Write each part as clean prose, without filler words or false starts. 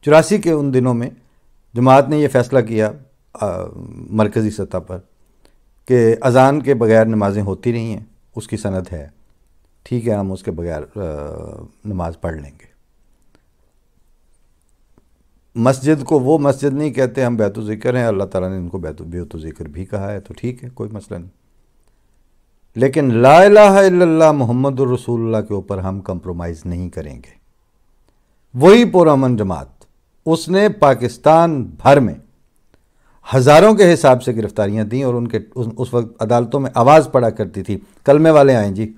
چوراسی کے ان دنوں میں جماعت نے یہ فیصلہ کیا مرکزی سطح پر کہ اذان کے بغیر نمازیں ہوتی نہیں ہیں، اس کی سند ہے، ٹھیک ہے ہم اس کے بغیر نماز پڑھ لیں گے۔ مسجد کو وہ مسجد نہیں کہتے، ہم بیت الذکر ہیں، اللہ تعالیٰ نے ان کو بیت الذکر بھی کہا ہے، تو ٹھیک ہے کوئی مسئلہ نہیں، لیکن لا الہ الا اللہ محمد الرسول اللہ کے اوپر ہم کمپرومائز نہیں کریں گے۔ وہی پرامن جماعت، اس نے پاکستان بھر میں ہزاروں کے حساب سے گرفتاریاں دیں، اور ان کے اس وقت عدالتوں میں آواز پڑا کرتی تھی کلمے والے آئیں جی،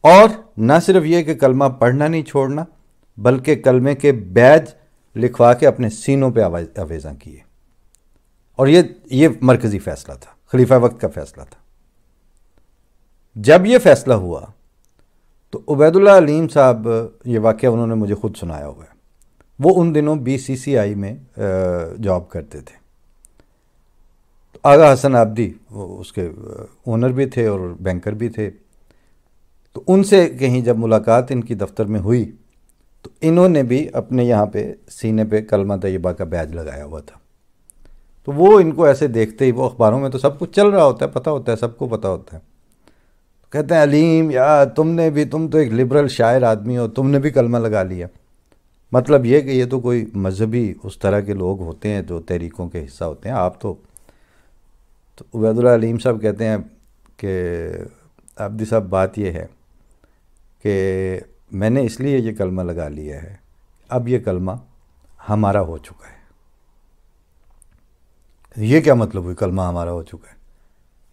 اور نہ صرف یہ کہ کلمہ پڑھنا نہیں چھوڑنا، بلکہ کلمے کے بیج لکھوا کے اپنے سینوں پہ آویزاں کیے، اور یہ مرکزی فیصلہ تھا، خلیفہ وقت کا فیصلہ تھا۔ جب یہ فیصلہ ہوا تو عبید اللہ علیم صاحب، یہ واقعہ انہوں نے مجھے خود سنایا ہوا ہے، وہ ان دنوں BCCI میں جاب کرتے تھے، آغا حسن عابدی اس کے اونر بھی تھے اور بینکر بھی تھے، تو ان سے کہیں جب ملاقات ان کی دفتر میں ہوئی تو انہوں نے بھی اپنے یہاں پہ سینے پہ کلمہ طیبہ کا بیج لگایا ہوا تھا، تو وہ ان کو ایسے دیکھتے ہی، وہ اخباروں میں تو سب کچھ چل رہا ہوتا ہے، پتہ ہوتا ہے، سب کو پتہ ہوتا ہے، کہتے ہیں علیم یار تم تو ایک لبرل شاعر آدمی ہو، تم نے بھی کلمہ لگا لیا۔ مطلب یہ کہ یہ تو کوئی مذہبی اس طرح کے لوگ ہوتے ہیں جو تحریکوں کے حصہ ہوتے ہیں، آپ تو عبید اللہ علیم صاحب کہتے ہیں کہ عابدی صاحب بات یہ ہے کہ میں نے اس لیے یہ کلمہ لگا لیا ہے، اب یہ کلمہ ہمارا ہو چکا ہے۔ یہ کیا مطلب ہوئی کلمہ ہمارا ہو چکا ہے؟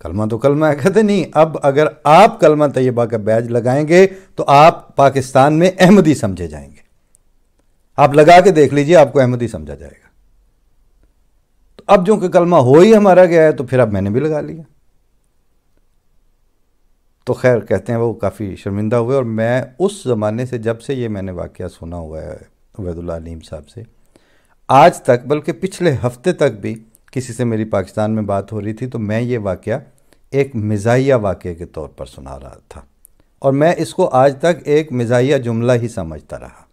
کلمہ تو کلمہ ہے۔ کہتے نہیں، اب اگر آپ کلمہ طیبہ کا بیج لگائیں گے تو آپ پاکستان میں احمدی سمجھے جائیں گے، آپ لگا کے دیکھ لیجئے، آپ کو احمدی سمجھا جائے گا۔ تو اب جو کہ کلمہ ہو ہی ہمارا گیا ہے تو پھر اب میں نے بھی لگا لیا۔ تو خیر کہتے ہیں وہ کافی شرمندہ ہوئے، اور میں اس زمانے سے، جب سے یہ میں نے واقعہ سنا ہوا ہے عبید اللہ علیم صاحب سے، آج تک، بلکہ پچھلے ہفتے تک بھی کسی سے میری پاکستان میں بات ہو رہی تھی تو میں یہ واقعہ ایک مزاحیہ واقعے کے طور پر سنا رہا تھا، اور میں اس کو آج تک ایک مزاحیہ جملہ ہی سمجھتا رہا۔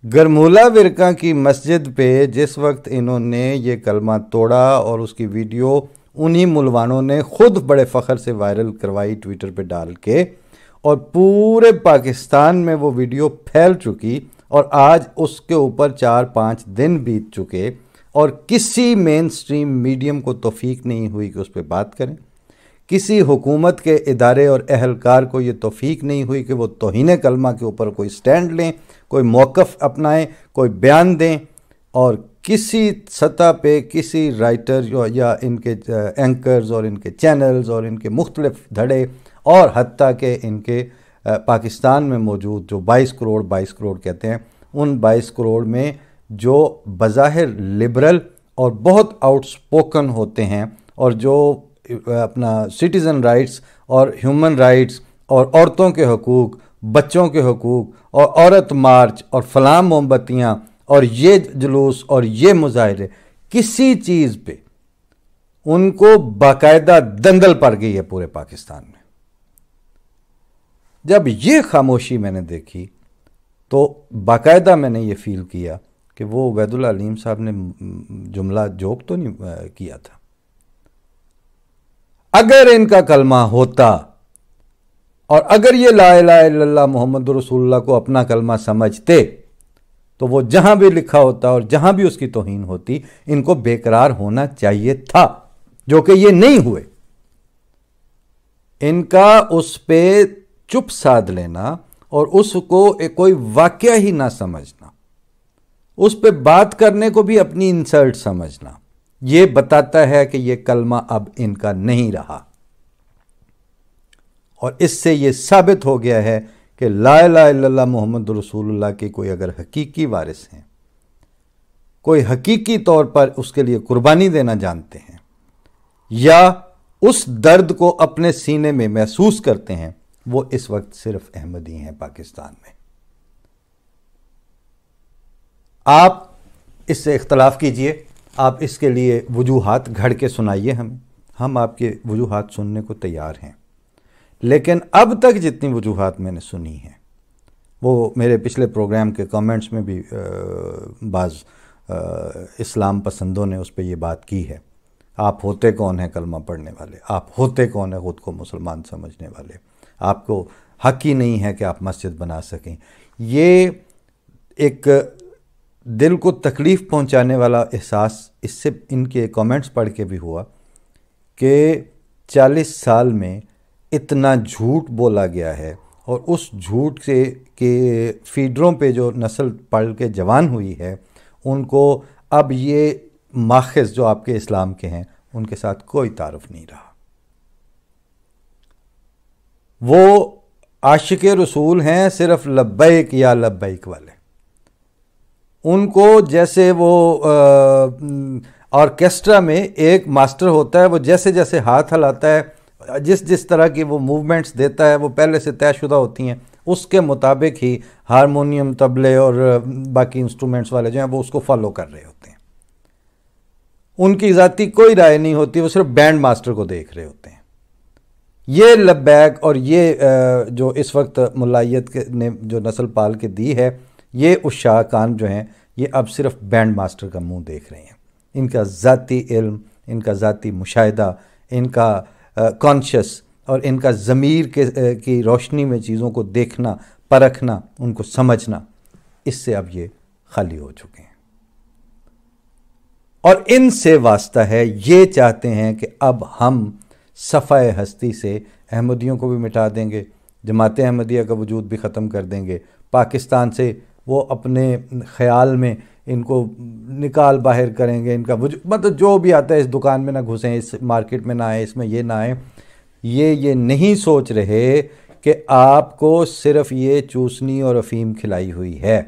گرمولہ ورقہ کی مسجد پہ جس وقت انہوں نے یہ کلمہ توڑا اور اس کی ویڈیو انہی ملوانوں نے خود بڑے فخر سے وائرل کروائی ٹویٹر پہ ڈال کے، اور پورے پاکستان میں وہ ویڈیو پھیل چکی، اور آج اس کے اوپر 4-5 دن بیت چکے، اور کسی مین سٹریم میڈیم کو توفیق نہیں ہوئی کہ اس پہ بات کریں، کسی حکومت کے ادارے اور اہلکار کو یہ توفیق نہیں ہوئی کہ وہ توہین کلمہ کے اوپر کوئی سٹینڈ لیں، کوئی موقف اپنائیں، کوئی بیان دیں، اور کسی سطح پہ کسی رائٹر یا ان کے اینکرز اور ان کے چینلز اور ان کے مختلف دھڑے، اور حتیٰ کہ ان کے پاکستان میں موجود جو 22 کروڑ کہتے ہیں، ان 22 کروڑ میں جو بظاہر لبرل اور بہت آؤٹ سپوکن ہوتے ہیں، اور جو اپنا سٹیزن رائٹس اور ہیومن رائٹس اور عورتوں کے حقوق، بچوں کے حقوق اور عورت مارچ اور فلاں موم بتیاں اور یہ جلوس اور یہ مظاہرے، کسی چیز پہ ان کو باقاعدہ دنگل پڑ گئی ہے پورے پاکستان میں۔ جب یہ خاموشی میں نے دیکھی تو باقاعدہ میں نے یہ فیل کیا کہ وہ عبید اللہ علیم صاحب نے جملہ جوک تو نہیں کیا تھا۔ اگر ان کا کلمہ ہوتا اور اگر یہ لا الہ الا اللہ محمد رسول اللہ کو اپنا کلمہ سمجھتے تو وہ جہاں بھی لکھا ہوتا اور جہاں بھی اس کی توہین ہوتی، ان کو بے قرار ہونا چاہیے تھا، جو کہ یہ نہیں ہوئے۔ ان کا اس پہ چپ سادھ لینا اور اس کو کوئی واقعہ ہی نہ سمجھنا، اس پہ بات کرنے کو بھی اپنی انسلٹ سمجھنا، یہ بتاتا ہے کہ یہ کلمہ اب ان کا نہیں رہا، اور اس سے یہ ثابت ہو گیا ہے کہ لا الہ الا اللہ محمد رسول اللہ کے کوئی اگر حقیقی وارث ہیں، کوئی حقیقی طور پر اس کے لیے قربانی دینا جانتے ہیں، یا اس درد کو اپنے سینے میں محسوس کرتے ہیں، وہ اس وقت صرف احمدی ہیں پاکستان میں۔ آپ اس سے اختلاف کیجئے، آپ اس کے لیے وجوہات گھڑ کے سنائیے ہمیں، ہم آپ کے وجوہات سننے کو تیار ہیں، لیکن اب تک جتنی وجوہات میں نے سنی ہیں، وہ میرے پچھلے پروگرام کے کامنٹس میں بھی بعض اسلام پسندوں نے اس پہ یہ بات کی ہے، آپ ہوتے کون ہیں کلمہ پڑھنے والے، آپ ہوتے کون ہیں خود کو مسلمان سمجھنے والے، آپ کو حق ہی نہیں ہے کہ آپ مسجد بنا سکیں۔ یہ ایک دل کو تکلیف پہنچانے والا احساس اس سے ان کے کامنٹس پڑھ کے بھی ہوا کہ 40 سال میں اتنا جھوٹ بولا گیا ہے، اور اس جھوٹ سے کہ فیڈروں پہ جو نسل پڑھ کے جوان ہوئی ہے، ان کو اب یہ ماخذ جو آپ کے اسلام کے ہیں ان کے ساتھ کوئی تعارف نہیں رہا۔ وہ عاشق رسول ہیں صرف لبیک یا لبیک والے، ان کو جیسے وہ آرکیسٹرا میں ایک ماسٹر ہوتا ہے، وہ جیسے جیسے ہاتھ ہلاتا ہے، جس طرح کی وہ موومنٹس دیتا ہے وہ پہلے سے طے شدہ ہوتی ہیں، اس کے مطابق ہی ہارمونیم، طبلے اور باقی انسٹرومنٹس والے جو ہیں وہ اس کو فالو کر رہے ہوتے ہیں۔ ان کی ذاتی کوئی رائے نہیں ہوتی، وہ صرف بینڈ ماسٹر کو دیکھ رہے ہوتے ہیں۔ یہ لبیک اور یہ جو اس وقت ملائیت نے جو نسل پال کے دی ہے، یہ عشاقان جو ہیں یہ اب صرف بینڈ ماسٹر کا منہ دیکھ رہے ہیں۔ ان کا ذاتی علم، ان کا ذاتی مشاہدہ، ان کا کانشیس اور ان کا ضمیر کی روشنی میں چیزوں کو دیکھنا، پرکھنا، ان کو سمجھنا، اس سے اب یہ خالی ہو چکے ہیں۔ اور ان سے واسطہ ہے، یہ چاہتے ہیں کہ اب ہم صفحہ ہستی سے احمدیوں کو بھی مٹا دیں گے، جماعت احمدیہ کا وجود بھی ختم کر دیں گے، پاکستان سے وہ اپنے خیال میں ان کو نکال باہر کریں گے، ان کا وجود مطلب جو بھی آتا ہے اس دکان میں نہ گھسیں، اس مارکیٹ میں نہ آئے، اس میں یہ نہ آئے۔ یہ نہیں سوچ رہے کہ آپ کو صرف یہ چوسنی اور افیم کھلائی ہوئی ہے۔